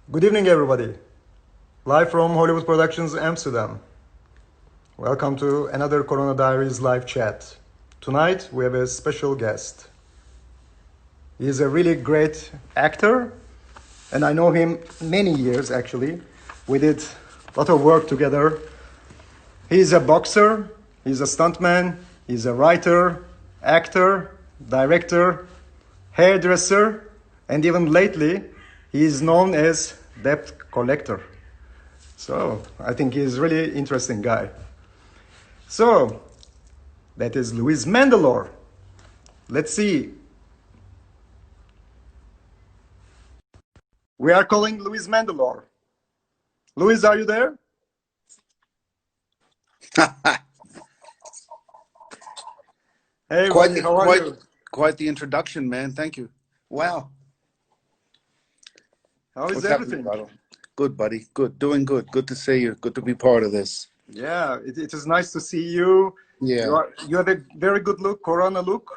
Good evening, everybody. Live from Hollywood Productions, Amsterdam. Welcome to another Corona Diaries live chat. Tonight, we have a special guest. He is a really great actor, and I know him many years, actually. We did a lot of work together. He's a boxer, he's a stuntman, he's a writer, actor, director, hairdresser, and even lately, he is known as debt collector. So I think he's a really interesting guy. So that is Louis MANDYLOR. Let's see. We are calling Louis MANDYLOR. Louis, are you there? Hey, buddy, how are you? Quite the introduction, man. Thank you. Wow. How is What's everything? happening, good, buddy. Good. Doing good. Good to see you. Good to be part of this. Yeah, it is nice to see you. Yeah. You have a very good look, Corona look.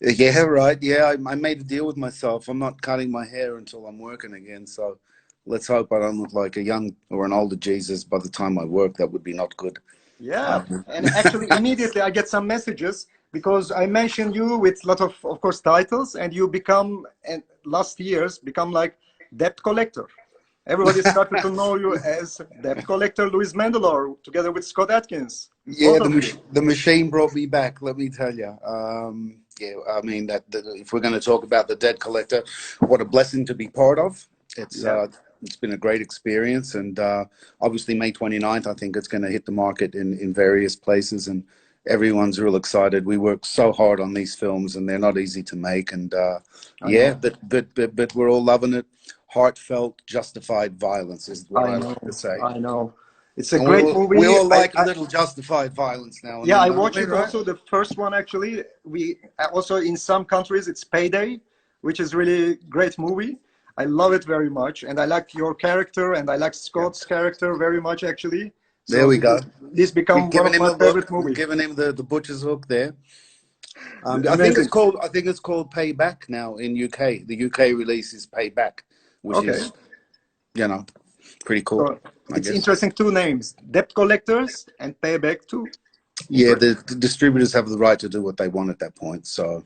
Yeah, right. Yeah, I made a deal with myself. I'm not cutting my hair until I'm working again. So let's hope I don't look like a young or an older Jesus by the time I work. That would be not good. Yeah, and actually immediately I get some messages because I mentioned you with a lot of course, titles, and you become, and last years, become like debt collector. Everybody started to know you as debt collector Louis MANDYLOR, together with Scott Atkins. Yeah, the machine brought me back, let me tell you. Yeah, I mean, if we're going to talk about the debt collector, what a blessing to be part of. It's been a great experience, and obviously May 29th, I think it's going to hit the market in various places, and everyone's real excited. We work so hard on these films, and they're not easy to make, and but we're all loving it. Heartfelt, justified violence is what I like to say. I know. It's a great movie. We all like a little justified violence now and then. I watched watched it also, the first one, actually. We also, in some countries, it's Payday, which is really great movie. I love it very much, and I like your character, and I like Scott's character very much, actually. So there we go. This become one of my favorite movies. Giving him the butcher's hook there. I think it's called Payback now in UK. The UK release is Payback, which is, pretty cool. So it's interesting, two names: debt collectors and Payback too. Yeah, the distributors have the right to do what they want at that point. So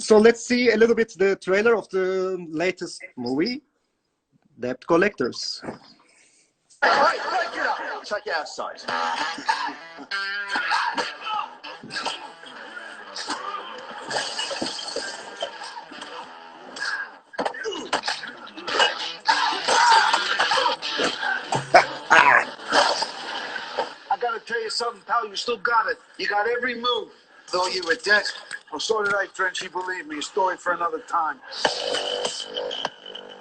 let's see a little bit the trailer of the latest movie, Debt Collectors. Right, get up. Take it outside. I gotta tell you something, pal. You still got it. You got every move. Thought you were dead. Well, so did I, Frenchy. Believe me, a story for another time.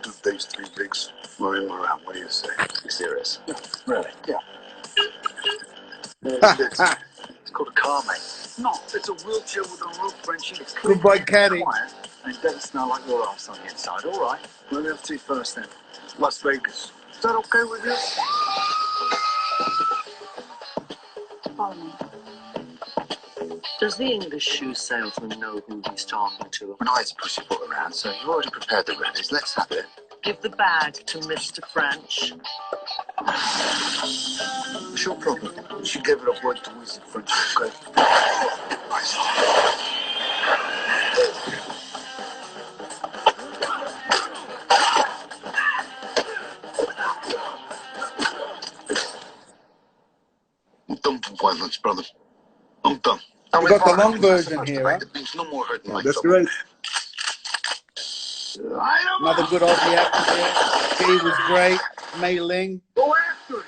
2 days, 3 weeks. We're in, we're out. What do you say? You serious? Yeah, really? Yeah. It's called a car, mate. No, it's a wheelchair with a roof, Frenchy. Goodbye, Caddy. And it doesn't smell like your ass on the inside. All right. Where we have to first, then? Las Vegas. Is that okay with you? Follow me. Does the English shoe salesman know who he's talking to? Well, it's pussyfoot around, so you've already prepared the reddies. Let's have it. Give the bag to Mr. French. What's your problem? You should give it a word to Wizard French, okay? I'm done for violence, brother. I'm done. We got the long version here, huh? No more hurting like That's great. Another good Aussie actor there. He was great. Mei Ling. Go after it.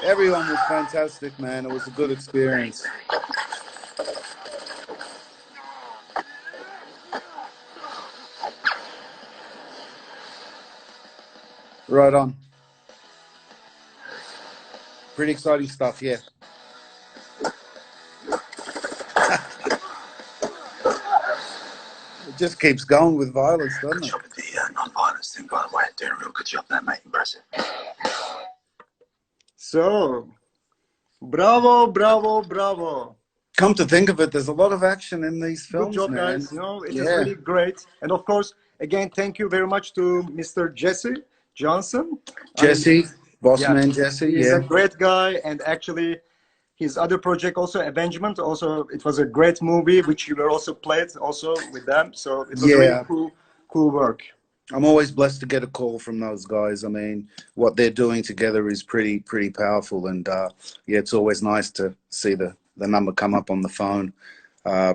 Everyone was fantastic, man. It was a good experience. Right on. Pretty exciting stuff, yeah. It just keeps going with violence, doesn't it? Good job with the non-violence thing, by the way. Doing a real good job there, mate. Impressive. So, bravo, bravo, bravo. Come to think of it, there's a lot of action in these films, Good job, man. guys. No, it is really great. And of course, again, thank you very much to Mr. Jesse Johnson. I mean, Jesse, boss yeah, man Jesse, he's a yeah. great guy, and actually, his other project also, Avengement, also it was a great movie which you were also played also with them. So it was really Yeah, cool work. I'm always blessed to get a call from those guys. I mean, what they're doing together is pretty powerful, and yeah, it's always nice to see the number come up on the phone.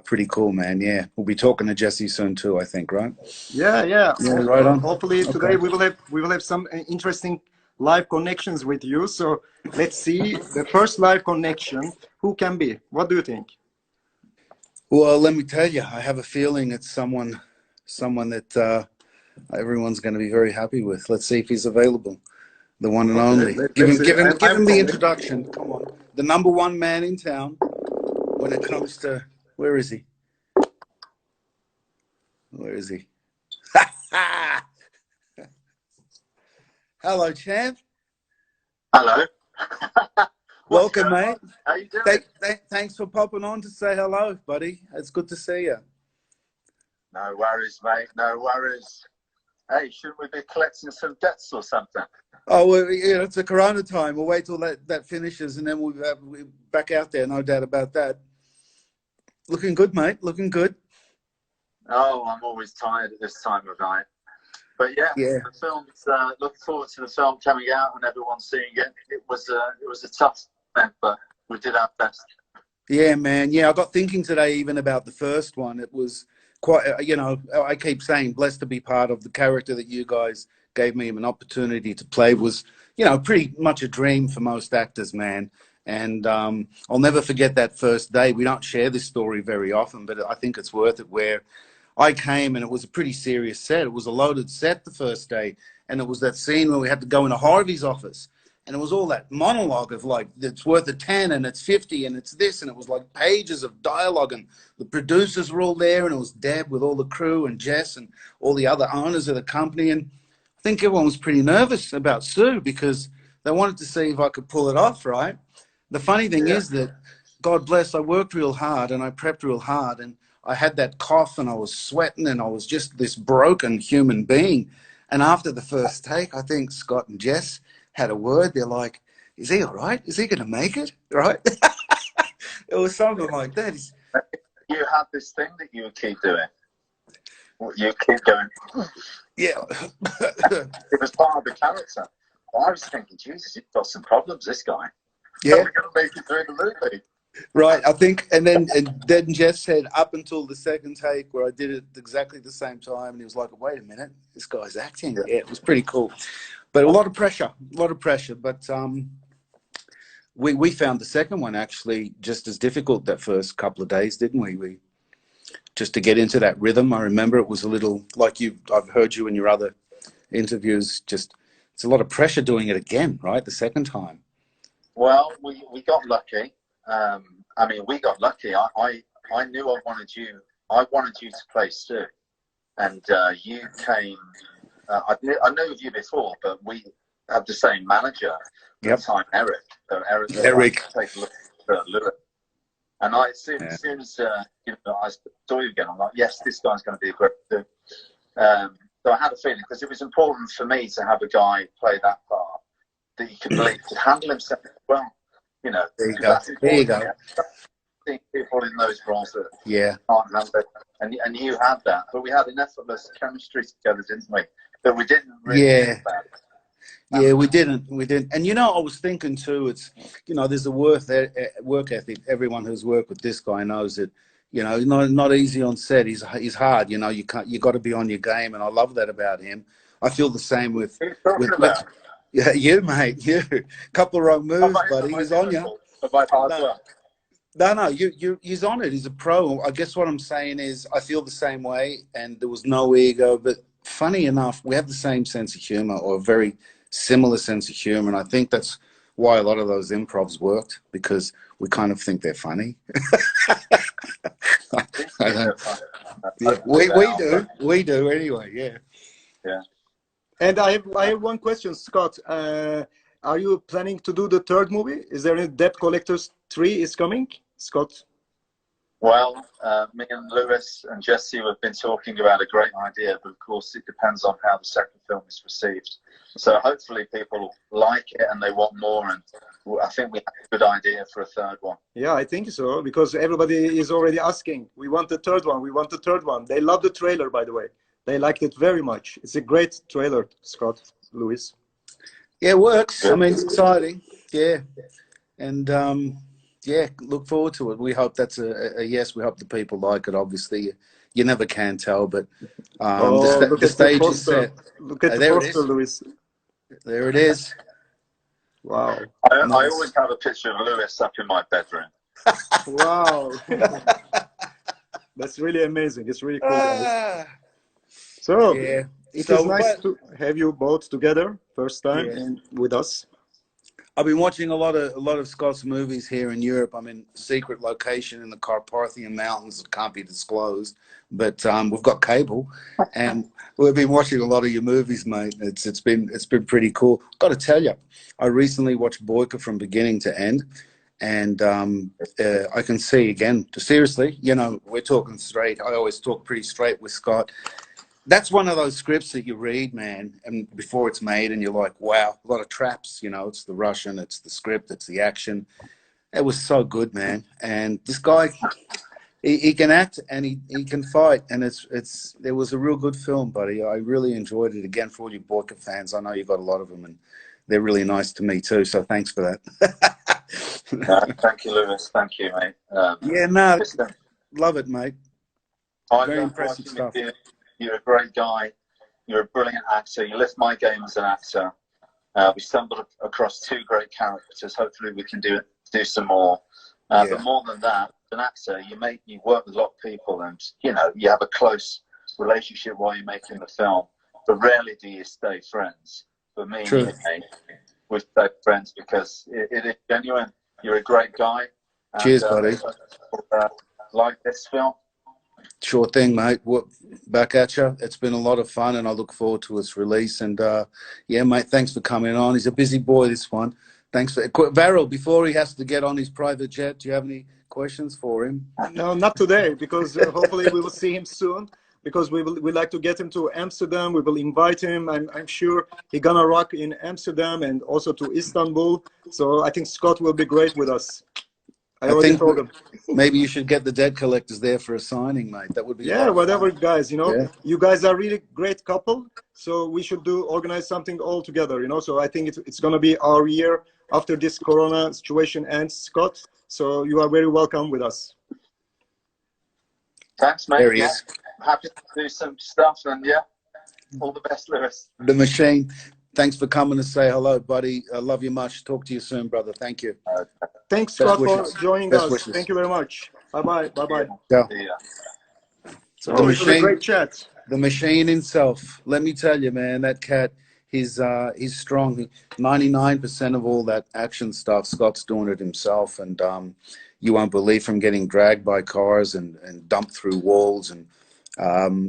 Pretty cool, man. Yeah, we'll be talking to Jesse soon too, I think, right? Yeah, yeah. Yeah, right on. Hopefully today Okay. we will have some interesting live connections with you. So let's see the first live connection. Who can be? What do you think? Well, let me tell you, I have a feeling it's someone that everyone's going to be very happy with. Let's see if he's available. The one and Okay, only. Give let's him, see. give him, give I'm him the calling. introduction. Come on, the number one man in town when it comes to where is he? Where is he? Hello, champ. Hello. What's Welcome, going mate. on? How you doing? Thanks for popping on to say hello, buddy. It's good to see you. No worries, mate. No worries. Hey, shouldn't we be collecting some debts or something? Oh, well, yeah, it's a Corona time. We'll wait till that finishes, and then we'll back out there. No doubt about that. Looking good, mate. Looking good. Oh, I'm always tired at this time of night. But yeah, Yeah. the film's looking forward to the film coming out and everyone seeing it. It was a tough event, but we did our best. Yeah, man. Yeah, I got thinking today even about the first one. It was quite, you know, I keep saying blessed to be part of the character that you guys gave me an opportunity to play was, you know, pretty much a dream for most actors, man. And I'll never forget that first day. We don't share this story very often, but I think it's worth it where I came and it was a pretty serious set. It was a loaded set the first day. And it was that scene where we had to go into Harvey's office. And it was all that monologue of like, it's worth a 10 and it's 50 and it's this. And it was like pages of dialogue. And the producers were all there. And it was Deb with all the crew and Jess and all the other owners of the company. And I think everyone was pretty nervous about Sue because they wanted to see if I could pull it off, right? The funny thing is that, God bless, I worked real hard and I prepped real hard. And I had that cough and I was sweating and I was just this broken human being. And after the first take, I think Scott and Jess had a word. They're like, is he all right? Is he going to make it? Right? It was something like that. You had this thing that you would keep doing. You keep going. Yeah. It was part of the character. I was thinking, Jesus, he's got some problems, this guy. Yeah. How are we going to make it through the movie? Right, I think, and then Jeff said up until the second take where I did it exactly the same time, and he was like, "Wait a minute, this guy's acting." Yeah, it was pretty cool, but a lot of pressure. But we found the second one actually just as difficult that first couple of days, didn't we? We just to get into that rhythm. I remember it was a little like I've heard you in your other interviews. Just it's a lot of pressure doing it again, right? The second time. Well, we got lucky. I mean, we got lucky. I knew I wanted you. I wanted you to play Sue, and you came. I knew of you before, but we had the same manager at the time, Eric. So Eric. Take a look at Lewis. And as soon as you know, I saw you again, I'm like, yes, this guy's going to be a great dude. So I had a feeling because it was important for me to have a guy play that part that you could believe could handle himself well. You know, there you go. There you go. People in those roles that can't handle it, and you had that, but we had an effortless chemistry together, didn't we? That we didn't really think about it. Yeah, we didn't. And you know, I was thinking too. It's there's a work ethic. Everyone who's worked with this guy knows it. You know, not easy on set. He's hard. You know, you got to be on your game, and I love that about him. I feel the same with you, mate. You couple of wrong moves, buddy. He's on you. No, he's on it. He's a pro. I guess what I'm saying is I feel the same way, and there was no ego. But funny enough, we have the same sense of humor, or a very similar sense of humor, and I think that's why a lot of those improvs worked, because we kind of think they're funny. We do anyway. Yeah. And I have one question, Scott. Are you planning to do the third movie? Is there any Debt Collectors 3 is coming, Scott? Well, me and Lewis and Jesse have been talking about a great idea, but of course it depends on how the second film is received. So hopefully people like it and they want more, and I think we have a good idea for a third one. Yeah, I think so, because everybody is already asking. We want the third one. We want the third one. They love the trailer, by the way. They liked it very much. It's a great trailer, Scott, Lewis. Yeah, it works. I mean, it's exciting. Yeah. And yeah, look forward to it. We hope that's a yes. We hope the people like it. Obviously, you never can tell, but the stage is set. Look at the there poster, it is. Lewis. There it is. Wow. I Nice. always have a picture of Lewis up in my bedroom. Wow. That's really amazing. It's really cool, guys. So, yeah, it is nice to have you both together, first time, and with us. I've been watching a lot of Scott's movies here in Europe. I'm in secret location in the Carpathian Mountains that can't be disclosed, but we've got cable, and we've been watching a lot of your movies, mate. It's been pretty cool. Got to tell you, I recently watched Boyka from beginning to end, and I can see again. Seriously, you know, we're talking straight. I always talk pretty straight with Scott. That's one of those scripts that you read, man, and before it's made, and you're like, wow, a lot of traps, you know, it's the Russian, it's the script, it's the action. It was so good, man. And this guy, he can act and he can fight, and it was a real good film, buddy. I really enjoyed it. Again, for all you Boyka fans, I know you've got a lot of them, and they're really nice to me too, so thanks for that. Thank you, Lewis. Thank you, mate. Yeah, no, love it, mate. Very impressive stuff. You're a great guy. You're a brilliant actor. You lift my game as an actor. We stumbled across two great characters. Hopefully, we can do some more. But more than that, as an actor, you work with a lot of people, and you know you have a close relationship while you're making the film. But rarely do you stay friends. For me, we stay friends because it is genuine. You're a great guy. And, cheers, buddy. Like this film. Sure thing, mate. Back at you. It's been a lot of fun, and I look forward to its release. And yeah, mate, thanks for coming on. He's a busy boy, this one. Thanks for Varel. Before he has to get on his private jet, do you have any questions for him? No, not today, because hopefully we will see him soon. Because we like to get him to Amsterdam. We will invite him. I'm sure he's gonna rock in Amsterdam and also to Istanbul. So I think Scott will be great with us. I already told him. Maybe you should get the Dead Collectors there for a signing, mate. That would be whatever, guys. You know, you guys are really great couple. So we should organize something all together. You know, so I think it's gonna be our year after this Corona situation ends, Scott. So you are very welcome with us. Thanks, mate. There he is. Happy to do some stuff, and yeah, all the best, Lewis. The Machine. Thanks for coming to say hello, buddy. I love you much. Talk to you soon, brother. Thank you. Thanks, Scott, for joining us. Thank you very much. Bye-bye. Bye-bye. Yeah. So it was a great chat. The Machine himself. Let me tell you, man, that cat, he's strong. 99% of all that action stuff, Scott's doing it himself. And you won't believe, from getting dragged by cars and dumped through walls, and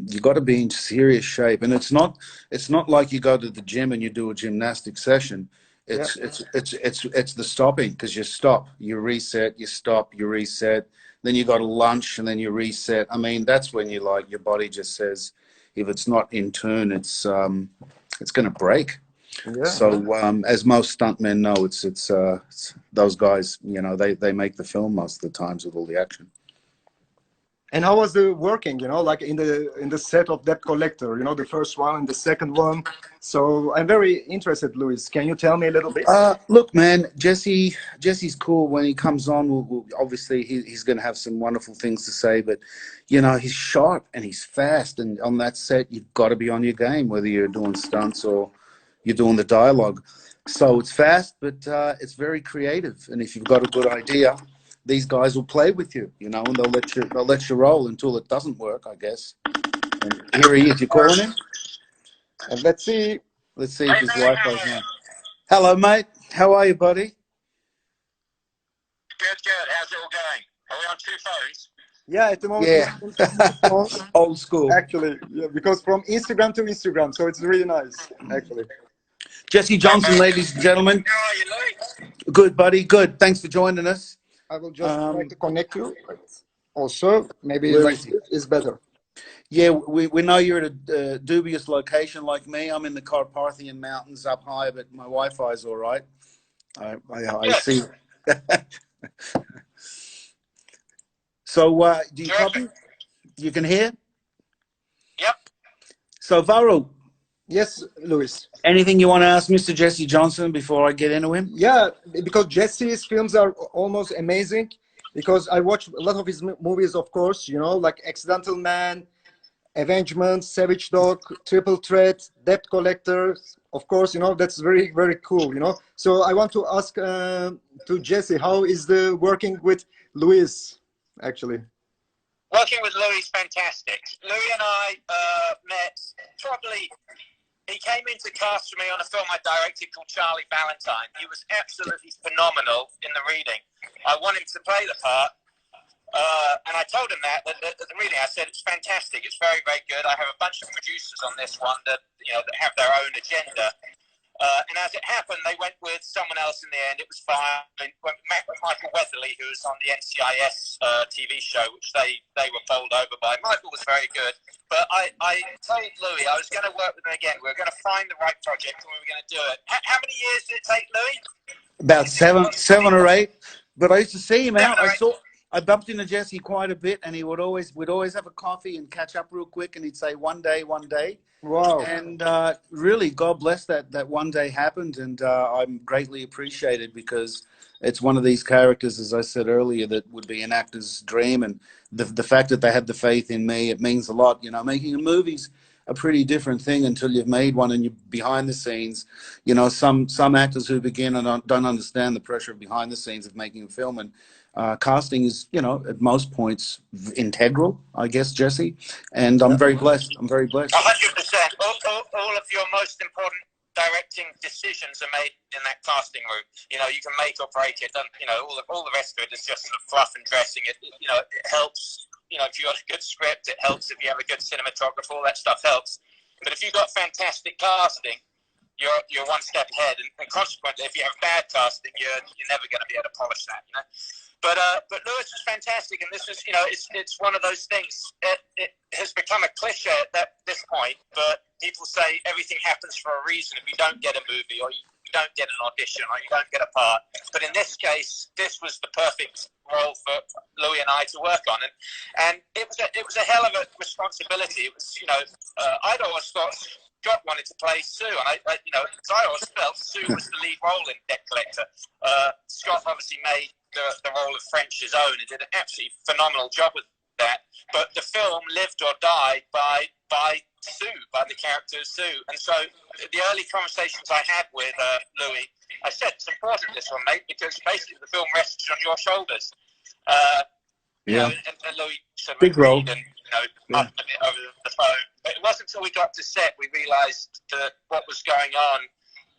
you got to be in serious shape. And it's not like you go to the gym and you do a gymnastic session. It's the stopping, because you stop, you reset, you stop, you reset, then you got to lunch, and then you reset. I mean, that's when you like, your body just says, if it's not in tune, it's going to break. Yeah. So as most stuntmen know, it's those guys, you know, they make the film most of the times with all the action. And how was the working, you know, like in the set of Debt Collector, you know, the first one and the second one? So I'm very interested, Luis. Can you tell me a little bit? Look, man, Jesse's cool. When he comes on, we'll obviously he's going to have some wonderful things to say. But, you know, he's sharp and he's fast. And on that set, you've got to be on your game, whether you're doing stunts or you're doing the dialogue. So it's fast, but it's very creative. And if you've got a good idea, these guys will play with you, you know, and they'll let you roll until it doesn't work, I guess. And here he is. You calling him? And let's see if his Wi-Fi's on. Hello, mate. How are you, buddy? Good. How's it all going? Are we on two phones? Yeah, at the moment. Yeah. Old school. Actually, yeah, because from Instagram to Instagram, so it's really nice, actually. Jesse Johnson, ladies and gentlemen. How are you, Louis? Good, buddy. Good. Thanks for joining us. I will just try to connect you. also. Maybe Where like is he? is better. Yeah, we know you're at a dubious location like me. I'm in the Carpathian Mountains up high, but my Wi-Fi is all right. I Good. see. So, do you Terrific. copy? You can hear? Yep. So, Varro, Yes, Louis. anything you want to ask Mr. Jesse Johnson before I get into him? Yeah, because Jesse's films are almost amazing. Because I watch a lot of his movies, of course, you know, like Accidental Man, Avengement, Savage Dog, Triple Threat, Debt Collector. Of course, you know, that's very, very cool, you know. So I want to ask to Jesse, how is the working with Luis, actually? Working with Louis is fantastic. Louis and I met probably. He came in to cast for me on a film I directed called Charlie Valentine. He was absolutely phenomenal in the reading. I want him to play the part. And I told him that at the reading. I said, it's fantastic. It's very, very good. I have a bunch of producers on this one that, you know, that have their own agenda. And as it happened, they went with someone else in the end. It was fine. Went with Michael Weatherly, who was on the NCIS TV show, which they were bowled over by. Michael was very good. But I told Louis I was going to work with him again. We were going to find the right project and we were going to do it. How many years did it take, Louis? About seven or eight. But I used to see him out. I bumped into Jesse quite a bit, and we'd always have a coffee and catch up real quick, and he'd say one day. Wow. And really, God bless that one day happened, and I'm greatly appreciated because it's one of these characters, as I said earlier, that would be an actor's dream, and the fact that they had the faith in me, it means a lot. You know, making a movie's a pretty different thing until you've made one and you're behind the scenes. You know, some actors who begin and don't understand the pressure of behind the scenes of making a film, and casting is, you know, at most points integral, I guess, Jesse. And I'm very blessed. 100%. All of your most important directing decisions are made in that casting room. You know, you can make or break it. And, you know, all the rest of it is just sort of fluff and dressing. You know, it helps. You know, if you got a good script, it helps. If you have a good cinematographer, all that stuff helps. But if you've got fantastic casting, you're one step ahead. And consequently, if you have bad casting, you're never going to be able to polish that. You know. But Lewis was fantastic, and this is, you know, it's one of those things. It has become a cliche at this point, but people say everything happens for a reason. If you don't get a movie, or you don't get an audition, or you don't get a part, but in this case, this was the perfect role for Louis and I to work on, and it was a hell of a responsibility. It was, you know, I'd always thought Scott wanted to play Sue, and I you know, because I always felt Sue was the lead role in Debt Collector. Scott obviously made the role of French his own and did an absolutely phenomenal job with that. But the film lived or died by Sue, by the character of Sue. And so the early conversations I had with Louis, I said, it's important, this one, mate, because basically the film rests on your shoulders. You know, and Louis sort of Big role. and, you know, up a bit over the phone. But it wasn't until we got to set we realised that what was going on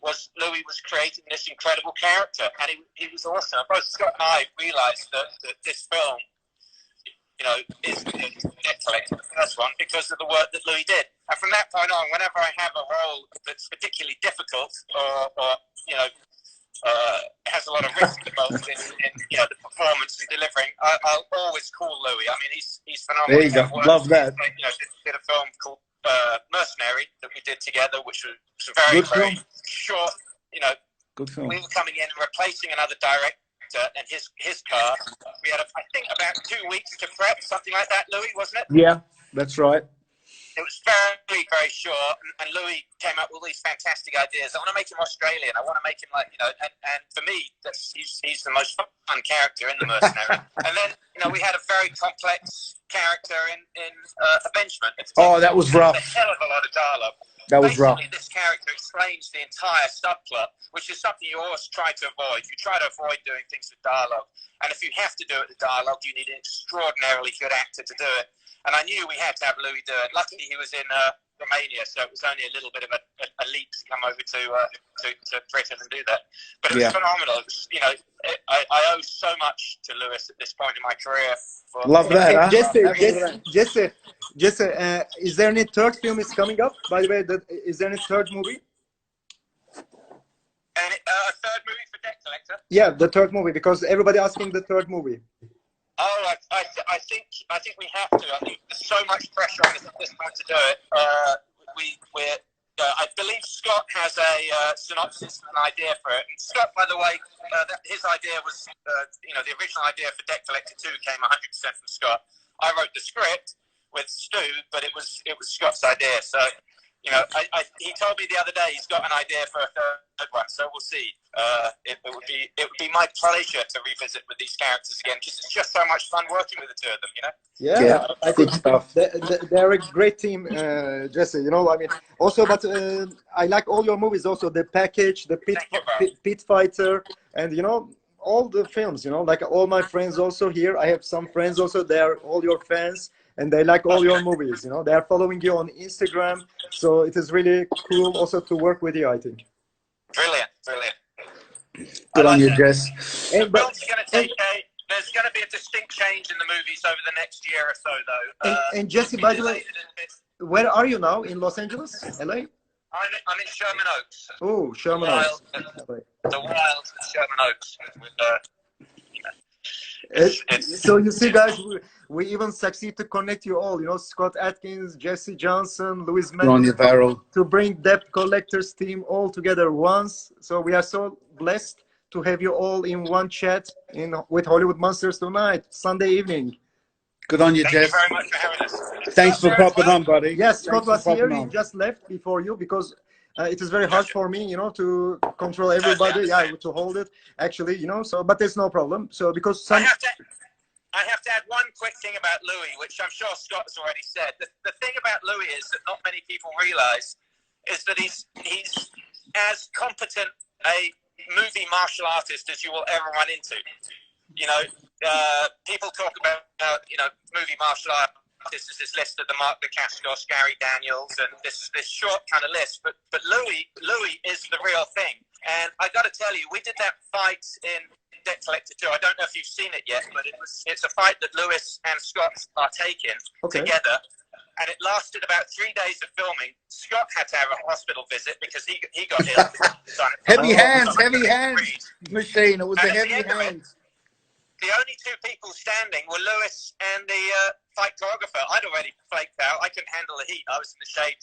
was Louis was creating this incredible character, and he was awesome. Both Scott and I realised that this film, you know, is Debt Collector, the first one, because of the work that Louis did. And from that point on, whenever I have a role that's particularly difficult or you know, has a lot of risk involved in you know, the performance and delivering, I'll always call Louis. I mean, he's phenomenal. There you go. Love that. You know, did a film called Mercenary that we did together, which was very short. You know, good film. We were coming in and replacing another director and his cast. We had, I think, about 2 weeks to prep, something like that. Louis, wasn't it? Yeah, that's right. It was very, very short, and Louis came up with all these fantastic ideas. I want to make him Australian. I want to make him like, you know, and for me, he's the most fun character in The Mercenary. And then, you know, we had a very complex character in Avengement. Oh, that was rough. A hell of a lot of dialogue. That was rough. Basically, this character explains the entire subplot, which is something you always try to avoid. You try to avoid doing things with dialogue. And if you have to do it with dialogue, you need an extraordinarily good actor to do it. And I knew we had to have Louis do it. Luckily, he was in Romania, so it was only a little bit of a leap to come over to Britain and do that. But it was phenomenal. It was, you know, I owe so much to Lewis at this point in my career. Love that. Jesse, is there any third film is coming up? By the way, is there any third movie? And a third movie for Debt Collector? Yeah, the third movie, because everybody asking the third movie. Oh, I think we have to. I think there's so much pressure on this time to do it. I believe Scott has a synopsis and an idea for it. And Scott, by the way, his idea was, the original idea for Debt Collector 2 came 100% from Scott. I wrote the script with Stu, but it was Scott's idea. So, he told me the other day he's got an idea for a third one. So we'll see. It would be my pleasure to revisit with these characters again, because it's just so much fun working with the two of them. Yeah, I good think stuff. they're a great team, Jesse. I mean, also, but I like all your movies. Also, The Package, The Pit Fighter, and all the films. Like all my friends also here. I have some friends also. They are all your fans, and they like all your movies. They are following you on Instagram, so it is really cool also to work with you, I think. Brilliant. Good on you, Jess. The film's going to take there's going to be a distinct change in the movies over the next year or so, though. And Jesse, by the way, where are you now? In Los Angeles, LA? I'm in Sherman Oaks. Oh, Sherman Oaks. The wilds of Sherman Oaks. So you see, guys, we even succeed to connect you all. Scott Atkins, Jesse Johnson, Louis Mendes, to bring Debt Collectors team all together once. So we are so blessed to have you all in one chat with Hollywood Monsters tonight, Sunday evening. Good on you, Jess. Thank you very much for having us. Thanks for popping on, buddy. Yes, Scott was here. He just left before you because it is very hard for me, to control everybody. Yeah, to hold it, actually, So, but there's no problem. So, because I have to add one quick thing about Louis, which I'm sure Scott's already said. The thing about Louis is that not many people realize is that he's as competent a movie martial artist as you will ever run into. People talk about movie martial artists is this list of the Mark Dacascos, Gary Daniels, and this short kind of list. But Louis is the real thing. And I got to tell you, we did that fight in Debt Collector 2. I don't know if you've seen it yet, but it's a fight that Louis and Scott are taking together. And it lasted about 3 days of filming. Scott had to have a hospital visit because he got ill. Heavy hands, machine. It was the heavy hands. The only two people standing were Louis and the fight choreographer. I'd already flaked out. I couldn't handle the heat. I was in the shade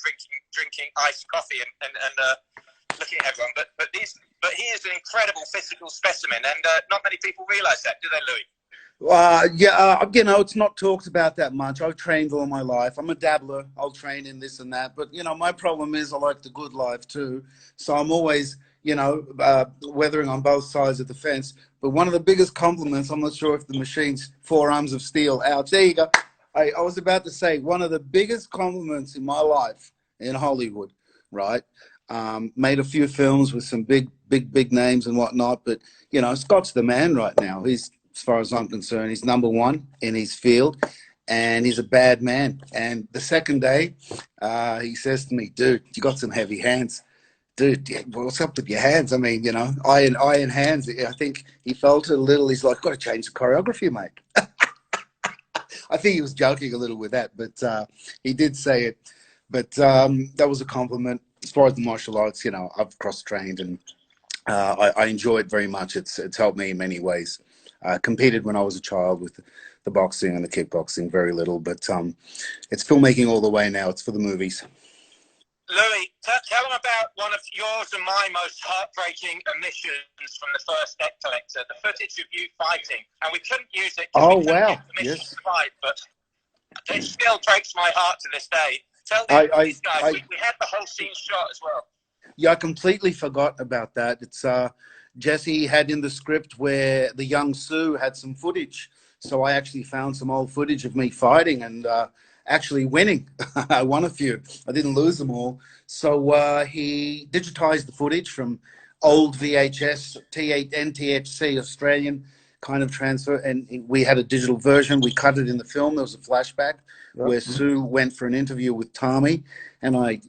drinking iced coffee and looking at everyone. But he is an incredible physical specimen, and not many people realise that, do they, Louis? It's not talked about that much. I've trained all my life. I'm a dabbler. I'll train in this and that. But, my problem is I like the good life too. So I'm always, weathering on both sides of the fence. But one of the biggest compliments, I'm not sure if the machine's 4 arms of steel out. There you go. I was about to say, one of the biggest compliments in my life in Hollywood, right? Made a few films with some big names and whatnot. But, Scott's the man right now. He's, as far as I'm concerned, he's #1 in his field, and he's a bad man. And the second day, he says to me, dude, you got some heavy hands. Dude, what's up with your hands? I mean, iron hands. I think he felt it a little. He's like, got to change the choreography, mate. I think he was joking a little with that, but he did say it. But that was a compliment. As far as the martial arts, I've cross-trained, and I enjoy it very much. It's helped me in many ways. Competed when I was a child with the boxing and the kickboxing, very little, but it's filmmaking all the way now. It's for the movies. Louis, tell them about one of yours and my most heartbreaking omissions from the first Debt Collector, the footage of you fighting. And we couldn't use it because we couldn't get permission to fight, but it still breaks my heart to this day. Tell these guys, we had the whole scene shot as well. Yeah, I completely forgot about that. It's Jesse had in the script where the young Sue had some footage. So I actually found some old footage of me fighting and actually winning. I won a few. I didn't lose them all. So he digitized the footage from old VHS, NTHC, Australian kind of transfer. And we had a digital version. We cut it in the film. There was a flashback where Sue went for an interview with Tommy. And I,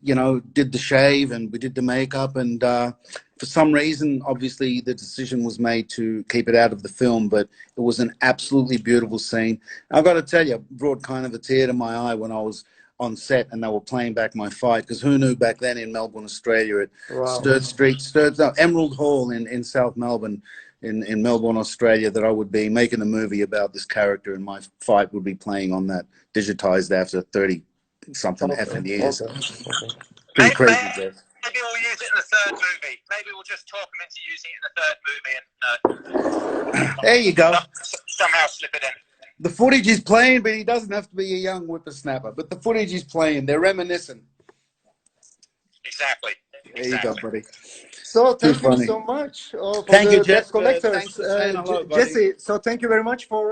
did the shave and we did the makeup. And for some reason, obviously, the decision was made to keep it out of the film. But it was an absolutely beautiful scene. I've got to tell you, it brought kind of a tear to my eye when I was on set and they were playing back my fight. Because who knew back then in Melbourne, Australia, at Emerald Hall in South Melbourne, in Melbourne, Australia, that I would be making a movie about this character, and my fight would be playing on that, digitized after 30-something effing years. Pretty crazy, Jeff. Maybe we'll use it in the third movie. Maybe we'll just talk him into using it in the third movie and there you go. Somehow slip it in. The footage is playing, but he doesn't have to be a young whippersnapper. But the footage is playing. They're reminiscent. Exactly. There you go, buddy. So thank you so much for thank the you, Jeff. debt collectors. Thanks for saying hello, buddy. Jesse, so thank you very much for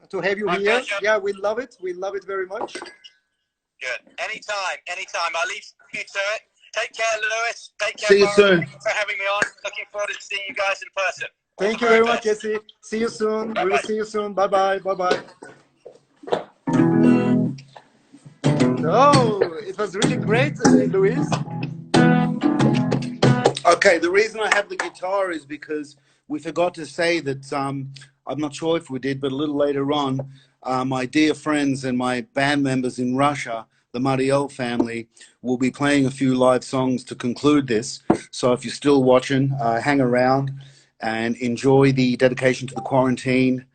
to have you My here. pleasure. Yeah, we love it. We love it very much. Good. Anytime. I'll leave you to it. Take care, Lewis. Take care. See you Bob. soon. Thanks for having me on. Looking forward to seeing you guys in person. Thank you very much, Jesse. See you soon. Bye-bye. We will see you soon. Bye bye. Bye bye. Oh, it was really great, Luis. Okay, the reason I have the guitar is because we forgot to say that, I'm not sure if we did, but a little later on, my dear friends and my band members in Russia, the MANDYLOR family, will be playing a few live songs to conclude this. So if you're still watching, hang around and enjoy the dedication to the quarantiners,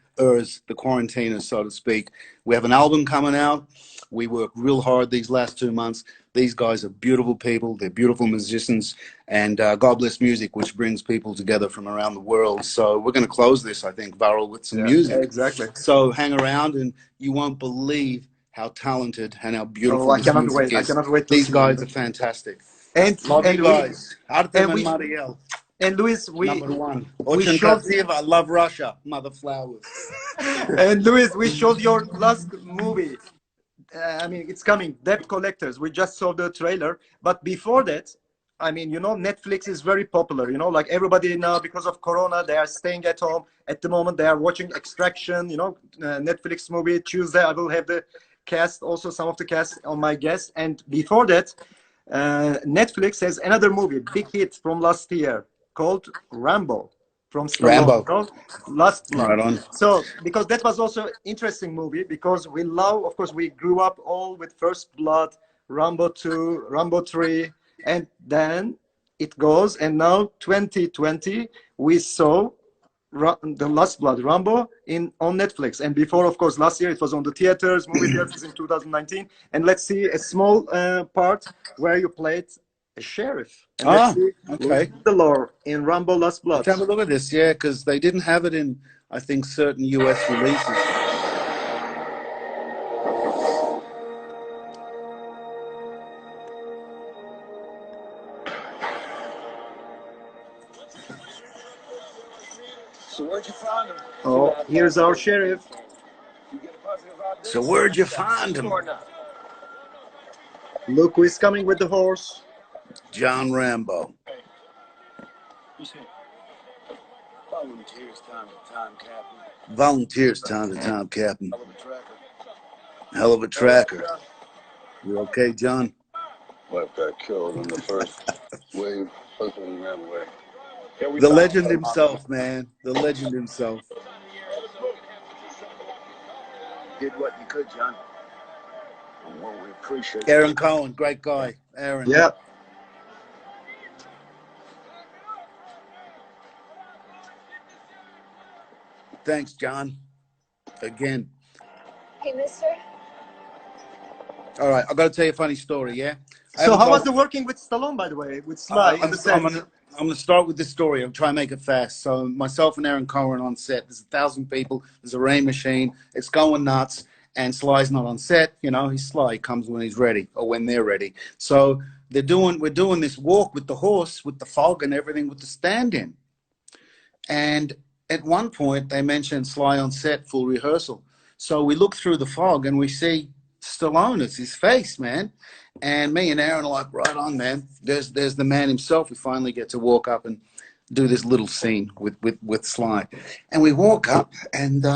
so to speak. We have an album coming out. We worked real hard these last 2 months. These guys are beautiful people. They're beautiful musicians. And God bless music, which brings people together from around the world. So we're going to close this, I think, Varel, with some music. Exactly. So hang around, and you won't believe how talented and how beautiful I this cannot music wait. is. I cannot wait to These see guys it. are fantastic. And Love you guys. Artem and we- Mariel. And Luis, Number one. we Очень showed, красиво. I love Russia. Mother flowers. and Luis, we showed your last movie. I mean, it's coming, Debt Collectors. We just saw the trailer. But before that, I mean, you know, Netflix is very popular. You know, like everybody now, because of Corona, they are staying at home. At the moment, they are watching Extraction, you know, Netflix movie. Tuesday, I will have the cast, also some of the cast on my guest. And before that, Netflix has another movie, big hit from last year, called Rambo. From Stallone, Rambo. you know? Last Blood. Right on. So, because that was also interesting movie, because we love, of course, we grew up all with First Blood, Rambo 2, Rambo 3, and then it goes, and now 2020, we saw the Last Blood, Rambo, on Netflix. And before, of course, last year, it was on the theaters, movie theaters in 2019. And let's see a small part where you played a sheriff. And let's see okay. MANDYLOR in Rambo Last Blood. Let's have a look at this, yeah, because they didn't have it in, I think, certain US releases. So where'd you find him? Oh, here's our sheriff. So where'd you find him? Look who is coming with the horse. John Rambo. Volunteers time to time, Captain. Volunteers time to time, Captain. Hell of a tracker. Hell of a tracker. You okay, John? Wife got killed in the first wave. Husband ran away. The legend himself, man. The legend himself. Did what you could, John. Well, we appreciate Aaron Cohen, great guy. Aaron. Yeah. Thanks, John. Again. Hey, mister. All right, I've got to tell you a funny story, yeah? So how was the working with Stallone, by the way, with Sly? I'm going to start with this story. I'm trying to make it fast. So myself and Aaron Cohen are on set. There's 1,000 people. There's a rain machine. It's going nuts. And Sly's not on set. You know, he's Sly. He comes when he's ready or when they're ready. So we're doing this walk with the horse, with the fog and everything, with the stand-in. And at one point, they mentioned Sly on set, full rehearsal. So we look through the fog and we see Stallone. It's his face, man. And me and Aaron are like, right on, man. There's the man himself. We finally get to walk up and do this little scene with Sly. And we walk up and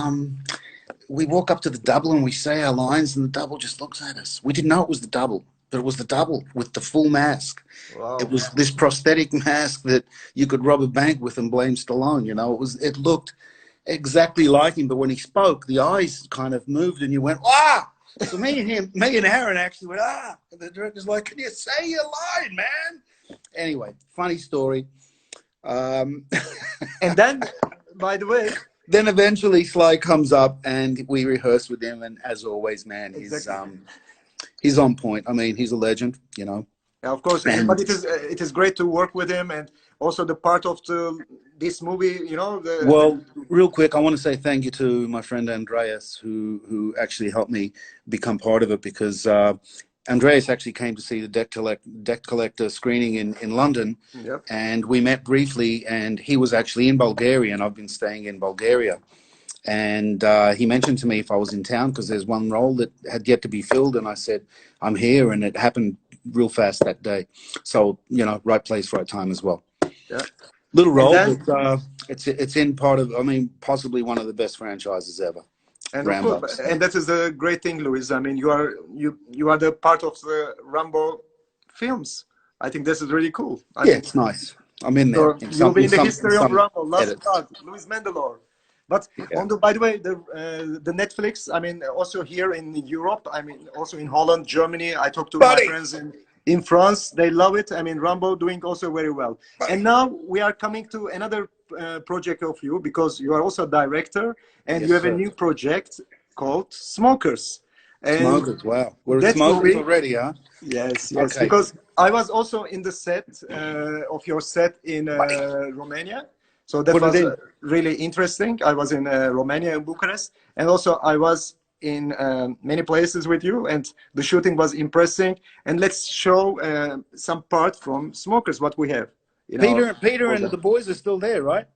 we walk up to the double and we say our lines and the double just looks at us. We didn't know it was the double, but it was the double with the full mask. Wow. It was this prosthetic mask that you could rob a bank with and blame Stallone. You know, it looked exactly like him, but when he spoke, the eyes kind of moved and you went, ah! So me and Aaron actually went, ah! And the director's like, can you say your line, man? Anyway, funny story. And then by the way, Then eventually Sly comes up and we rehearse with him, and as always, man, exactly. he's on point. I mean, he's a legend, you know. Yeah, of course, And but it is great to work with him, and also the part of this movie, you know, well, real quick, I want to say thank you to my friend Andreas, who actually helped me become part of it, because Andreas actually came to see the Debt Collector screening in London, yep. and we met briefly, and he was actually in Bulgaria, and I've been staying in Bulgaria. And he mentioned to me if I was in town, because there's one role that had yet to be filled, and I said, I'm here, and it happened real fast that day. So, you know, right place, right time as well. Yeah. Little role, then, but it's in part of, I mean, possibly one of the best franchises ever. and of Rambo. course, and that is a great thing, Luis. I mean, you are the part of the Rambo films. I think this is really cool. I mean, It's nice. I'm in there. so you'll be in the history of Rambo, Last Card, Luis MANDYLOR. But Yeah. by the way, the Netflix. I mean, also here in Europe. I mean, also in Holland, Germany. I talked to my friends in France. They love it. I mean, Rambo doing also very well. And now we are coming to another project of you, because you are also a director, and you have a new project called Smokers. And Smokers, wow. We're that smokers movie, already, huh? yes, Okay. because I was also in the set of your set in Romania. So that was really interesting. I was in Romania and Bucharest, and also I was in many places with you, and the shooting was impressive. And let's show some part from Smokers, what we have. Peter and the boys are still there, right?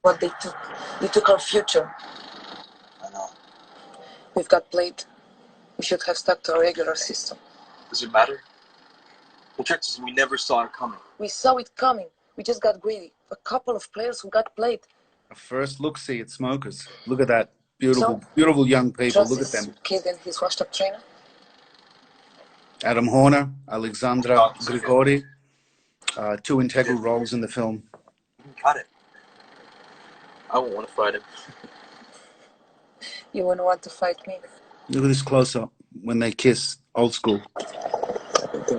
What they took our future. I know. We've got played. We should have stuck to our regular system. Does it matter? The trick is we never saw it coming. We saw it coming. We just got greedy. A couple of players who got played. A first look-see at Smokers. Look at that. Beautiful, beautiful young people. Look at them. Kid and his washed-up trainer. Adam Horner, Alexandra Grigori. Two integral roles in the film. Got it. I won't want to fight him. You wouldn't want to fight me. Look at this close-up when they kiss. Old school.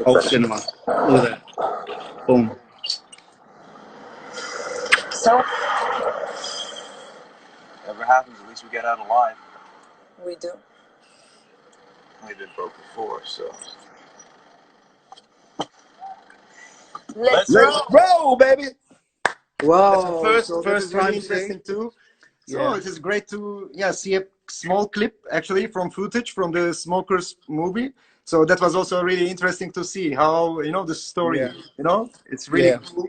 Old cinema. Look at that. Boom. So? Whatever happens, at least we get out alive. We do. We've been broke before, so... Let's roll, baby! Wow, That's so the first that is time really interesting too. So it is great to see a small clip actually from footage from the Smokers movie. So that was also really interesting to see how, you know, the story, you know, it's really cool.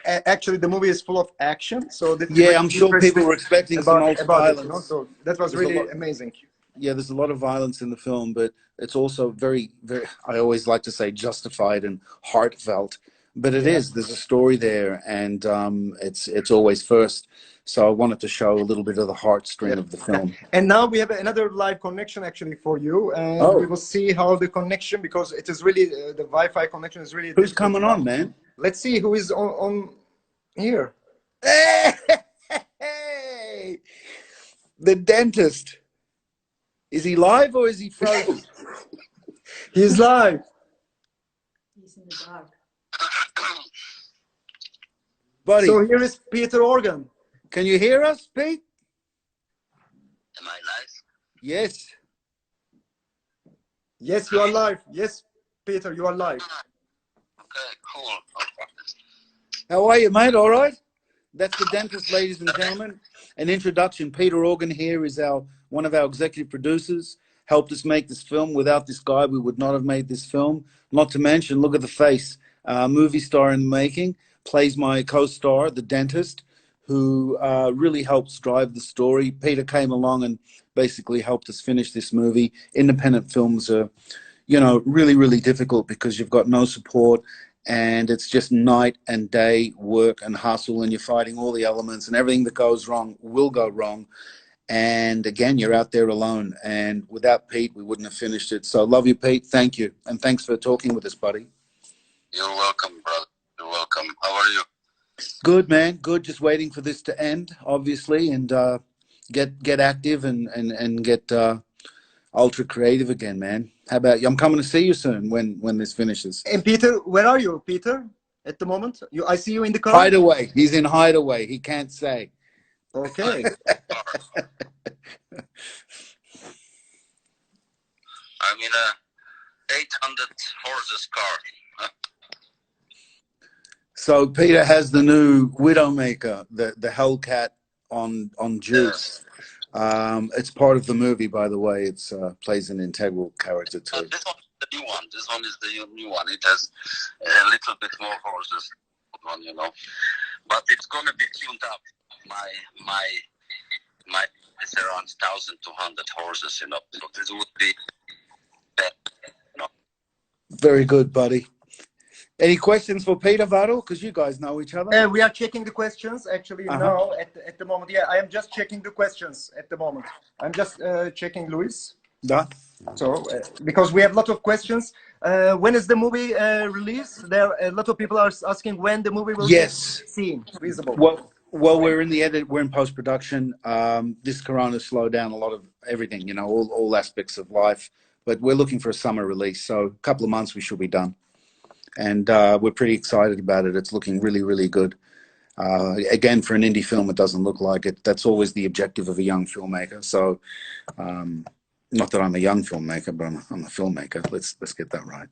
Actually, the movie is full of action. So that I'm sure people were expecting some old violence. It, you know? So that was really amazing. Yeah, there's a lot of violence in the film, but it's also very, very, I always like to say justified and heartfelt. But it is. There's a story there, and it's always first. So I wanted to show a little bit of the heartstring of the film. And now we have another live connection actually for you, and we will see how the connection, because it is really the Wi-Fi connection is really. Who's coming on, man? Let's see who is on here. Hey, the dentist. Is he live or is he frozen? He's live. He's in the dark. Buddy. So here is Peter Organ. Can you hear us, Pete? Am I live? Yes. Yes, you are live. Yes, Peter, you are live. Okay, cool. How are you, mate? All right? That's the dentist, ladies and gentlemen. An introduction. Peter Organ here is one of our executive producers. Helped us make this film. Without this guy, we would not have made this film. Not to mention, look at the face. Movie star in the making. Plays my co-star, the dentist, who really helps drive the story. Peter came along and basically helped us finish this movie. Independent films are, you know, really, really difficult because you've got no support, and it's just night and day work and hustle, and you're fighting all the elements, and everything that goes wrong will go wrong. And again, you're out there alone, and without Pete, we wouldn't have finished it. So love you, Pete. Thank you. And thanks for talking with us, buddy. You're welcome, brother. You're welcome. How are you? Good, man. Good. Just waiting for this to end, obviously, and get active and get ultra creative again, man. How about you? I'm coming to see you soon when this finishes. And Peter, where are you, Peter? At the moment, I see you in the car. Hideaway. He's in hideaway. He can't say. Okay. I'm in a 800 horses car. So Peter has the new Widowmaker, the Hellcat on Juice. It's part of the movie, by the way. It's plays an integral character too. This one is the new one. This one is the new one. It has a little bit more horses, you know, but it's gonna be tuned up. My is around 1,200 horses, you know. So this would be better, you know. Very good, buddy. Any questions for Peter, Vado? Because you guys know each other. We are checking the questions actually now at the moment. Yeah, I am just checking the questions at the moment. I'm just checking Luis. Yeah. So because we have a lot of questions. When is the movie released? There a lot of people are asking when the movie will be seen, visible. Well, we're in the edit. We're in post-production. This Corona slowed down a lot of everything, you know, all aspects of life. But we're looking for a summer release, so a couple of months we should be done. And we're pretty excited about it. It's looking really, really good. Again, for an indie film, it doesn't look like it. That's always the objective of a young filmmaker. So, not that I'm a young filmmaker, but I'm a filmmaker. Let's get that right.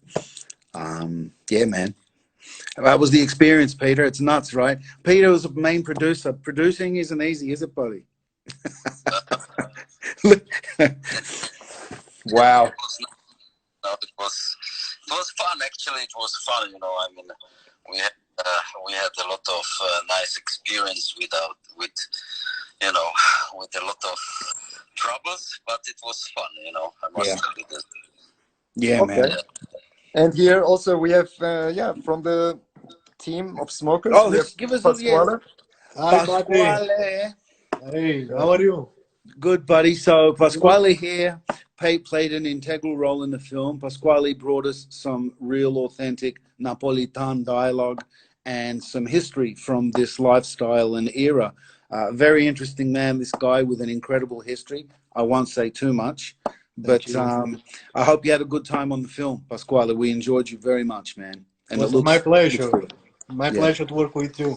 Yeah, man. That was the experience, Peter. It's nuts, right? Peter was the main producer. Producing isn't easy, is it, buddy? Wow. It was fun. Actually, it was fun. You know, I mean, we had a lot of nice experience with you know, with a lot of troubles, but it was fun. You know, I must tell you this. Yeah, man. Yeah. And here also we have from the team of smokers. Oh, we have give us Pasquale. Hi, Pasquale. Hey, how are you? Good, buddy. So Pasquale here played an integral role in the film. Pasquale brought us some real authentic Napolitan dialogue and some history from this lifestyle and era. Very interesting man, this guy with an incredible history. I won't say too much, but I hope you had a good time on the film, Pasquale. We enjoyed you very much, man. And It was my pleasure. My pleasure to work with you.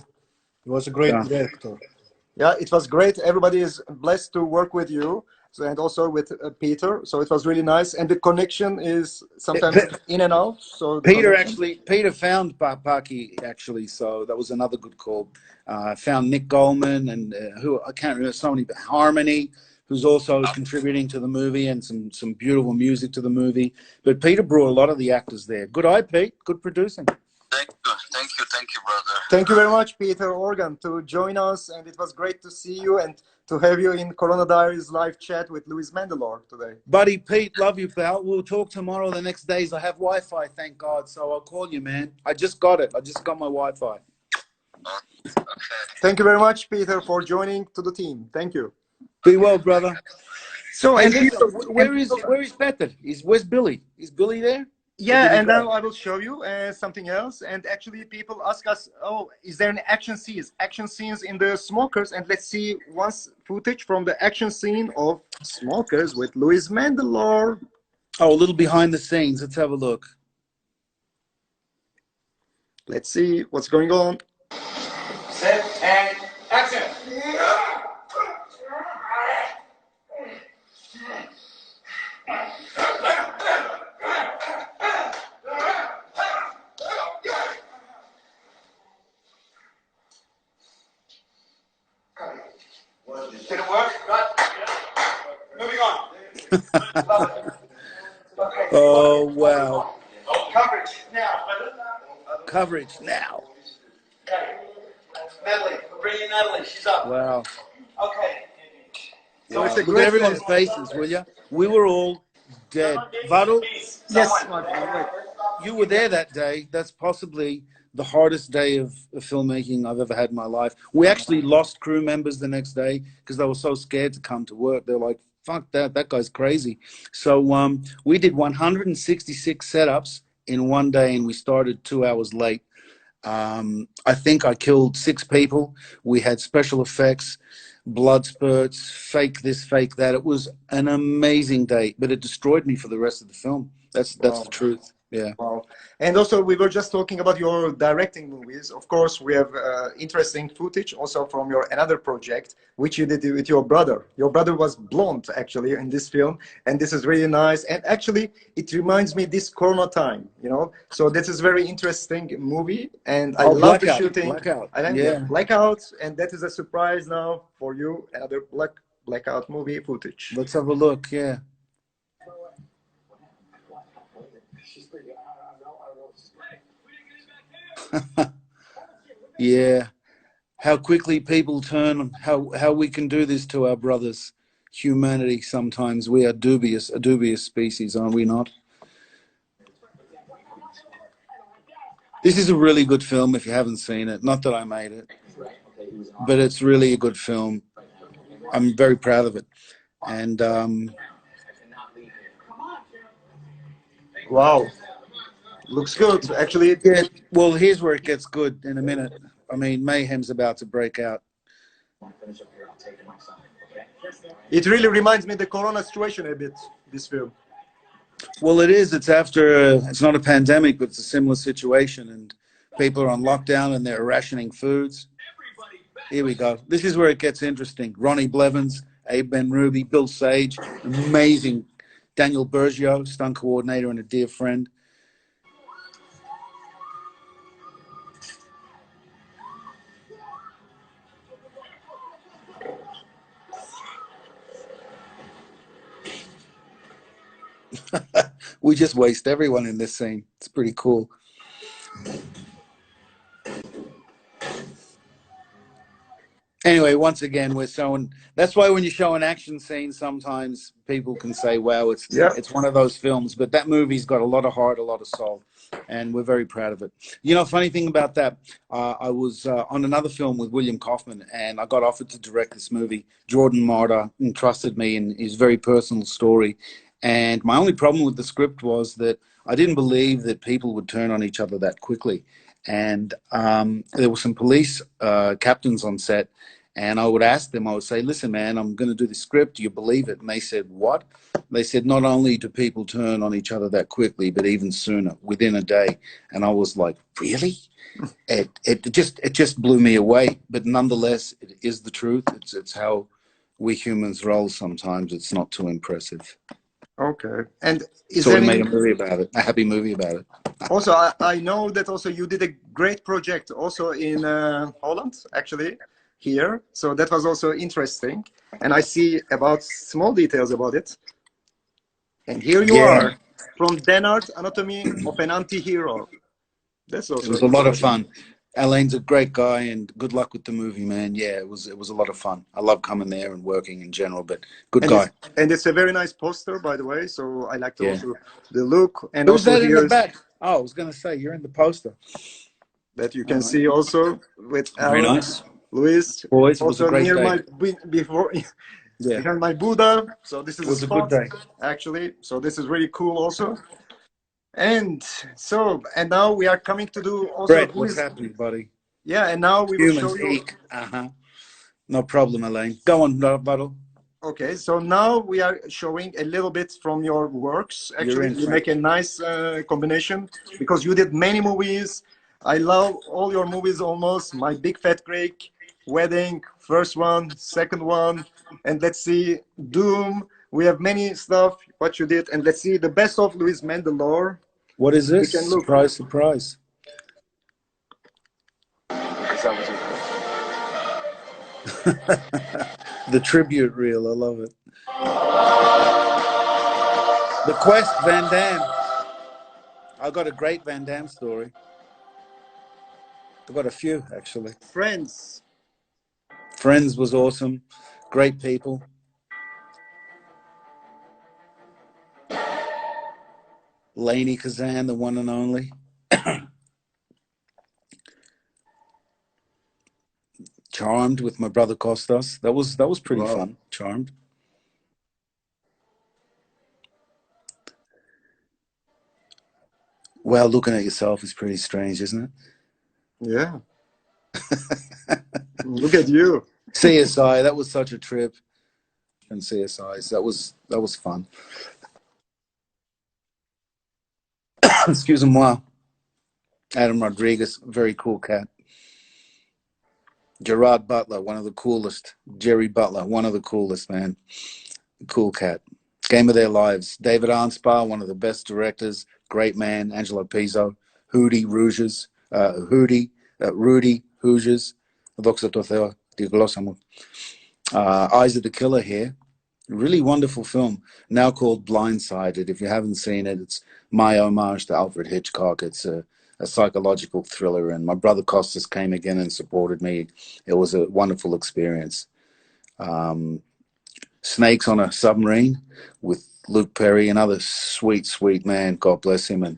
It was a great director. Yeah, it was great. Everybody is blessed to work with you. So, and also with Peter. So it was really nice. And the connection is sometimes in and out. So Peter found Paki actually. So that was another good call. Found Nick Goldman and who I can't remember so many, but Harmony, who's also contributing to the movie and some beautiful music to the movie. But Peter brought a lot of the actors there. Good eye, Pete. Good producing. Thank you, brother. Thank you very much, Peter Organ, to join us. And it was great to see you and to have you in Corona Diaries live chat with Luis MANDYLOR today. Buddy, Pete, love you, pal. We'll talk tomorrow. The next days I have Wi-Fi, thank God. So I'll call you, man. I just got it. I just got my Wi-Fi. Okay. Thank you very much, Peter, for joining to the team. Thank you. Be well, brother. So, and listen, where is Peter? Where's Billy? Is Billy there? Yeah, and now I will show you something else. And actually, people ask us, "Oh, is there any action scenes in the Smokers?" And let's see once footage from the action scene of Smokers with Luis MANDYLOR. Oh, a little behind the scenes. Let's have a look. Let's see what's going on. Set and action. Didn't work? Right. Moving on. Oh, wow. Coverage now. Coverage now. Okay. Natalie, we're bringing Natalie. She's up. Wow. Okay. Wow. Look at everyone's faces, will you? We were all dead. Vado? Yes. You were there that day. That's possibly the hardest day of filmmaking I've ever had in my life. We actually lost crew members the next day because they were so scared to come to work. They're like, fuck that guy's crazy. So we did 166 setups in one day and we started 2 hours late. I think I killed 6 people. We had special effects. blood spurts, fake this, fake that. It was an amazing day, but it destroyed me for the rest of the film. That's Wow. the truth. Yeah. Wow. And also, we were just talking about your directing movies. Of course, we have interesting footage also from your another project, which you did with your brother. Your brother was blonde, actually, in this film. And this is really nice. And actually, it reminds me this Corona time, you know. So this is very interesting movie. And I Oh, love the Blackout. shooting. Blackout. I like Yeah. Blackout. And that is a surprise now for you. Another Blackout movie footage. Let's have a look. Yeah. Yeah. How quickly people turn, how we can do this to our brothers. Humanity, sometimes we are a dubious species, are we not? This is a really good film if you haven't seen it. Not that I made it, but it's really a good film. I'm very proud of it. And Wow. Looks good, actually. yeah, well, here's where it gets good in a minute. I mean, mayhem's about to break out. It really reminds me of the Corona situation a bit, this film. Well, it is. It's after, it's not a pandemic, but it's a similar situation. And people are on lockdown and they're rationing foods. Here we go. This is where it gets interesting. Ronnie Blevins, Abe Ben Ruby, Bill Sage, amazing. Daniel Bergio, stunt coordinator and a dear friend. We just waste everyone in this scene. It's pretty cool. Anyway, once again, we're showing. That's why when you show an action scene, sometimes people can say, "Wow, it's one of those films." But that movie's got a lot of heart, a lot of soul, and we're very proud of it. You know, funny thing about that, I was on another film with William Kaufman, and I got offered to direct this movie. Jordan Marta entrusted me in his very personal story, and my only problem with the script was that I didn't believe that people would turn on each other that quickly. And there were some police captains on set, and I would ask them, I would say, listen, man, I'm going to do the script. Do you believe it? And they said, what? They said, not only do people turn on each other that quickly, but even sooner, within a day. And I was like, really? It just blew me away. But nonetheless, it is the truth. It's how we humans roll sometimes. It's not too impressive. Okay. And is so there we made a movie about it, a happy movie about it. Also, I know that also you did a great project also in Holland, actually, here. So that was also interesting. And I see about small details about it. And here you are, from Den Art, Anatomy of an Anti-Hero. That's also It was a lot of fun. Alain's a great guy, and good luck with the movie, man. Yeah, it was a lot of fun. I love coming there and working in general, but good guy. And it's a very nice poster, by the way. So I like to also the look. And who's also that in the back? Oh, I was going to say, you're in the poster. That you can see also with very nice. Luis. Boys, it also was a great near day. Behind my Buddha. So this is a spot, good day, actually. So this is really cool also. And now we are coming to do also. Brett, what's happening, buddy? Yeah, and now we will show you. No problem, Elaine. Go on, Buttle. Okay, so now we are showing a little bit from your works. Actually, you make a nice combination because you did many movies. I love all your movies almost. My Big Fat Greek, Wedding, first one, second one, and let's see, Doom. We have many stuff, what you did, and let's see the best of Louis MANDYLOR. What is this? Surprise, surprise. The tribute reel, I love it. The Quest, Van Damme. I got a great Van Damme story. I've got a few, actually. Friends was awesome. Great people. Laney Kazan, the one and only. Charmed with my brother Kostas. That was pretty fun. Charmed. Well, looking at yourself is pretty strange, isn't it? Yeah. Look at you. CSI, that was such a trip. And CSIs, that was fun. Excuse-moi. Adam Rodriguez, very cool cat. Gerard Butler, one of the coolest. Jerry Butler, one of the coolest, man. Cool cat. Game of their lives. David Arnspar, one of the best directors. Great man. Angelo Pizzo. Rudy Rouges. Rudy Rouges. Eyes of the Killer here. Really wonderful film, now called Blindsided. If you haven't seen it, it's my homage to Alfred Hitchcock. It's a psychological thriller, and my brother Costas came again and supported me. It was a wonderful experience. Snakes on a Submarine with Luke Perry, another sweet, sweet man. God bless him. And